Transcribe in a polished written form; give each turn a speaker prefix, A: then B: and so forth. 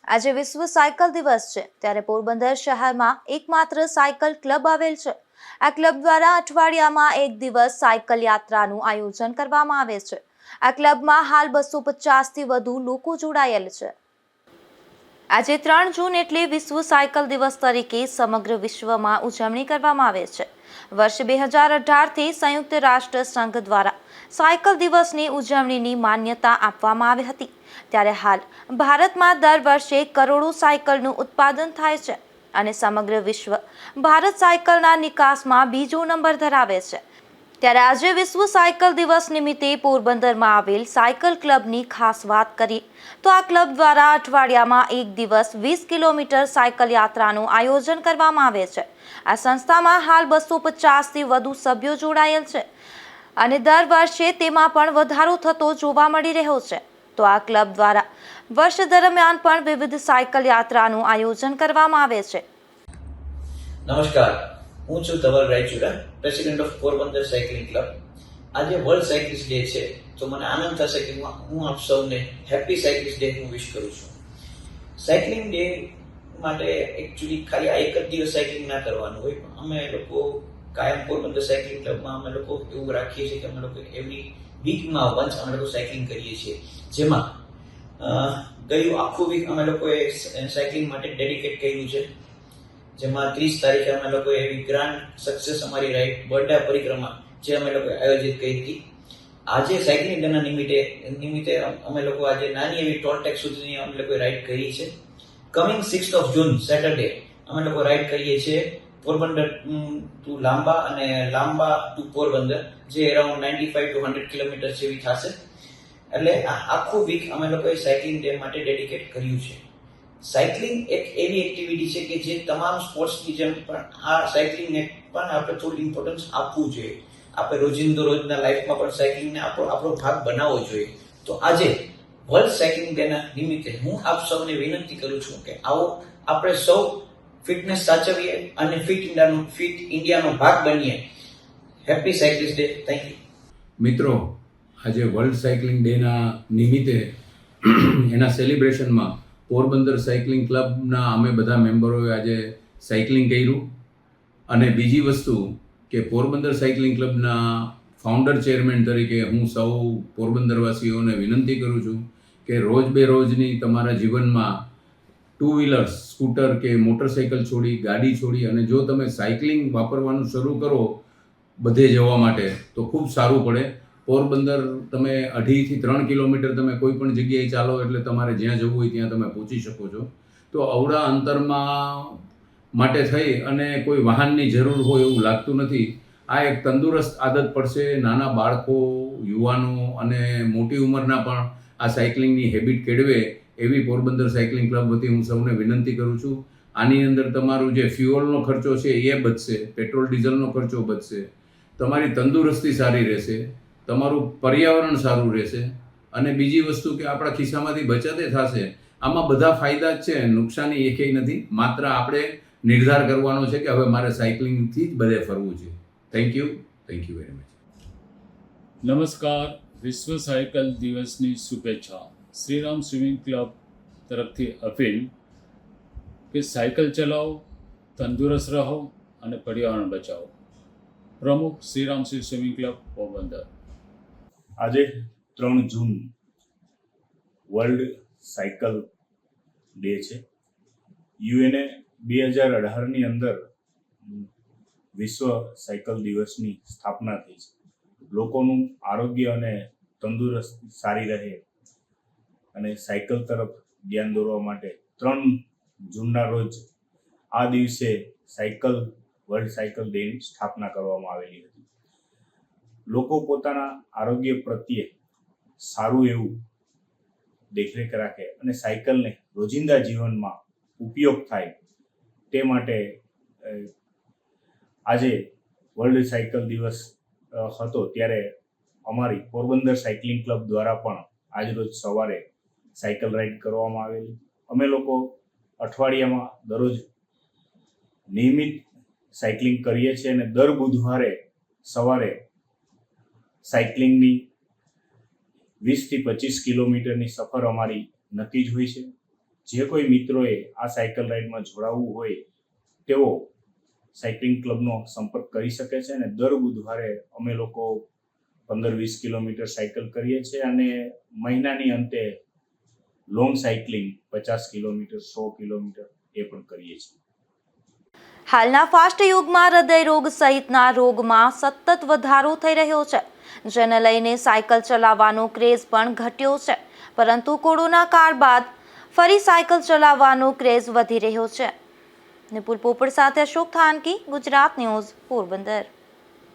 A: આજે વિશ્વ સાયકલ દિવસ છે, ત્યારે પોરબંદર શહેરમાં એકમાત્ર સાયકલ ક્લબ આવેલ છે. આ ક્લબ દ્વારા અઠવાડિયામાં એક દિવસ સાયકલ યાત્રાનું આયોજન કરવામાં આવે છે. આ ક્લબમાં હાલ 250 થી વધુ લોકો જોડાયેલ છે. આજે 3 જૂન એટલે વિશ્વ સાયકલ દિવસ તરીકે સમગ્ર વિશ્વમાં ઉજવણી કરવામાં આવે છે. વર્ષ 2018થી સંયુક્ત રાષ્ટ્ર સંઘ દ્વારા સાયકલ દિવસની ઉજવણીની માન્યતા આપવામાં આવી હતી. ત્યારે હાલ ભારતમાં દર વર્ષે કરોડો સાયકલનું ઉત્પાદન થાય છે અને સમગ્ર વિશ્વ ભારત સાયકલના નિકાસમાં બીજો નંબર ધરાવે છે. ત્યારે આજે વિશ્વ સાયકલ દિવસ નિમિત્તે પોરબંદરમાં આવેલ સાયકલ ક્લબની ખાસ વાત કરીએ તો આ ક્લબ દ્વારા અઠવાડિયામાં એક દિવસ 20 કિલોમીટર સાયકલ યાત્રાનું આયોજન કરવામાં આવે છે. આ સંસ્થામાં હાલ 250 થી વધુ સભ્યો જોડાયેલ છે અને દર વર્ષે તેમાં પણ વધારો થતો જોવા મળી રહ્યો છે. તો આ ક્લબ દ્વારા વર્ષ દરમિયાન પણ વિવિધ સાયકલ યાત્રાનું આયોજન કરવામાં આવે છે.
B: નમસ્કાર, હું છું Dhaval Raichura, president of Porbandar cycling club. આજે વર્લ્ડ સાયકલિસ્ટ ડે છે, તો મને આનંદ થશે કે હું આપ સૌને હેપી સાયકલિસ્ટ ડે હું વિશ કરું છું. સાયકલિંગ ડે માટે એકચ્યુઅલી ખાલી આ એક જ દિવસ સાયકલિંગ ના કરવાનું હોય, પણ અમે લોકો કાયમ પોરબંદર સાયકલિંગ ક્લબમાં અમે લોકો એવું રાખીએ છીએ કે અમે લોકો એવરી વીકમાં વન્સ અમે લોકો સાયકલિંગ કરીએ છીએ, જેમાં ગયું આખું વીક અમે લોકોએ સાયકલિંગ માટે ડેડિકેટ કર્યું છે. જેમાં 30 તારીખે અમે લોકોએ એવી ગ્રાન્ડ સક્સેસ અમારી રાઈડ બર્થડે પરિક્રમા જે અમે લોકોએ આયોજિત કરી હતી. આજે સાયકલિંગ ડેના નિમિત્તે અમે લોકો આજે નાની એવી ટોલટેક સુધીની અમે લોકોએ રાઈડ કરી છે. Coming 6th of June Saturday અમે લોકો રાઈડ કરીએ છીએ પોરબંદર ટુ લાંબા અને લાંબા ટુ પોરબંદર, જે અરાઉન્ડ 95 to 100 કિલોમીટર જેવી થશે. એટલે આખું વીક અમે લોકોએ સાયકલિંગ ડે માટે ડેડિકેટ કર્યું છે. સાયકલિંગ એક એવી એક્ટિવિટી છે કે જે તમામ સ્પોર્ટ્સની જેમ પણ આ સાયકલિંગને પણ આપણે થોડું ઇમ્પોર્ટન્સ આપવું જોઈએ. આપણે રોજના લાઈફમાં પણ સાયકલિંગને આપણો ભાગ બનાવવો જોઈએ. તો આજે વર્લ્ડ સાયકલિંગ ડેના નિમિત્તે હું આપ સૌને વિનંતી કરું છું કે આવો આપણે સૌ ફિટનેસ સાચવીએ અને ફિટ ઇન્ડિયાનો ભાગ બનીએ. Happy cyclist day. Thank you.
C: મિત્રો, આજે વર્લ્ડ સાયકલિંગ ડેના નિમિત્તે એના સેલિબ્રેશનમાં પોરબંદર સાયકલિંગ ક્લબના અમે બધા મેમ્બરોએ આજે સાયકલિંગ કર્યું. અને બીજી વસ્તુ કે પોરબંદર સાયકલિંગ ક્લબના ફાઉન્ડર ચેરમેન તરીકે હું સૌ પોરબંદરવાસીઓને વિનંતી કરું છું કે રોજ બેરોજની તમારા જીવનમાં ટુ વ્હીલર્સ, સ્કૂટર કે મોટરસાઇકલ છોડી, ગાડી છોડી અને જો તમે સાયકલિંગ વાપરવાનું શરૂ કરો બધે જવા માટે તો ખૂબ સારું પડે. પોરબંદર તમે 2.5 થી 3 કિલોમીટર તમે કોઈ પણ જગ્યાએ ચાલો એટલે તમારે જ્યાં જવું હોય ત્યાં તમે પહોંચી શકો છો. તો અવળા અંતરમાં માટે થઈ અને કોઈ વાહનની જરૂર હોય એવું લાગતું નથી. આ એક તંદુરસ્ત આદત પડશે. નાના બાળકો, યુવાનો અને મોટી ઉંમરના પણ આ સાયકલિંગની હેબિટ કેળવે એવી પોરબંદર સાયકલિંગ ક્લબ વતી હું સૌને વિનંતી કરું છું. આની અંદર તમારું જે ફ્યુઅલનો ખર્ચો છે એ બચશે, પેટ્રોલ ડીઝલનો ખર્ચો બચશે, તમારી તંદુરસ્તી સારી રહેશે, તમારું પર્યાવરણ સારું રહેશે અને બીજી વસ્તુ કે આપણા ખિસ્સામાંથી બચત થશે. આમાં બધા ફાયદા જ છે, નુકસાની એકેય નથી. માત્ર આપણે નિર્ધાર કરવાનો છે કે હવે મારે સાયકલિંગથી જ બધે ફરવું છે. Thank you very much.
D: નમસ્કાર, વિશ્વ સાયકલ દિવસની શુભેચ્છા. શ્રીરામ સ્વિમિંગ ક્લબ તરફથી અપીલ કે સાયકલ ચલાવો, તંદુરસ્ત રહો અને પર્યાવરણ બચાવો. પ્રમુખ, શ્રીરામ સ્વિમિંગ ક્લબ, પોરબંદર.
E: આજે 3 જૂન વર્લ્ડ સાયકલ ડે છે. યુએનએ 2018ની અંદર વિશ્વ સાયકલ દિવસની સ્થાપના થઈ છે. લોકોનું આરોગ્ય અને તંદુરસ્તી સારી રહે અને સાયકલ તરફ ધ્યાન દોરવા માટે 3 જૂનના રોજ આ દિવસે વર્લ્ડ સાયકલ ડેની સ્થાપના કરવામાં આવેલી હતી. લોકો પોતાના આરોગ્ય પ્રત્યે સારું એવું દેખરેખ રાખે અને સાયકલને રોજિંદા જીવનમાં ઉપયોગ થાય તે માટે આજે વર્લ્ડ સાયકલ દિવસ હતો. ત્યારે અમારી પોરબંદર સાયકલિંગ ક્લબ દ્વારા પણ આજરોજ સવારે સાયકલ રાઈડ કરવામાં આવેલી. અમે લોકો અઠવાડિયામાં દરરોજ નિયમિત સાયકલિંગ કરીએ છીએ અને દર બુધવારે સવારે સાયકલિંગની 20 થી 25 કિલોમીટરની સફર અમારી નક્કી જ હોય છે. જે કોઈ મિત્રોએ આ સાયકલ રાઇડમાં જોડાવવું હોય તેઓ સાયકલિંગ ક્લબનો સંપર્ક કરી શકે છે અને દર બુધવારે અમે લોકો 15-20 કિલોમીટર સાયકલ કરીએ છીએ અને મહિનાની અંતે લોંગ સાયકલિંગ 50 કિલોમીટર 100 કિલોમીટર એ પણ કરીએ છીએ.
A: હાલના ફાસ્ટ યુગમાં હૃદય રોગ સહિતના રોગમાં સતત વધારો થઈ રહ્યો છે, જેને લઈને સાયકલ ચલાવવાનો ક્રેઝ પણ ઘટ્યો છે. પરંતુ કોરોના કાળ બાદ ફરી સાયકલ ચલાવવાનો ક્રેઝ વધી રહ્યો છે. નિપુલ પોપટ સાથે અશોક થાનકી, ગુજરાત ન્યૂઝ, પોરબંદર.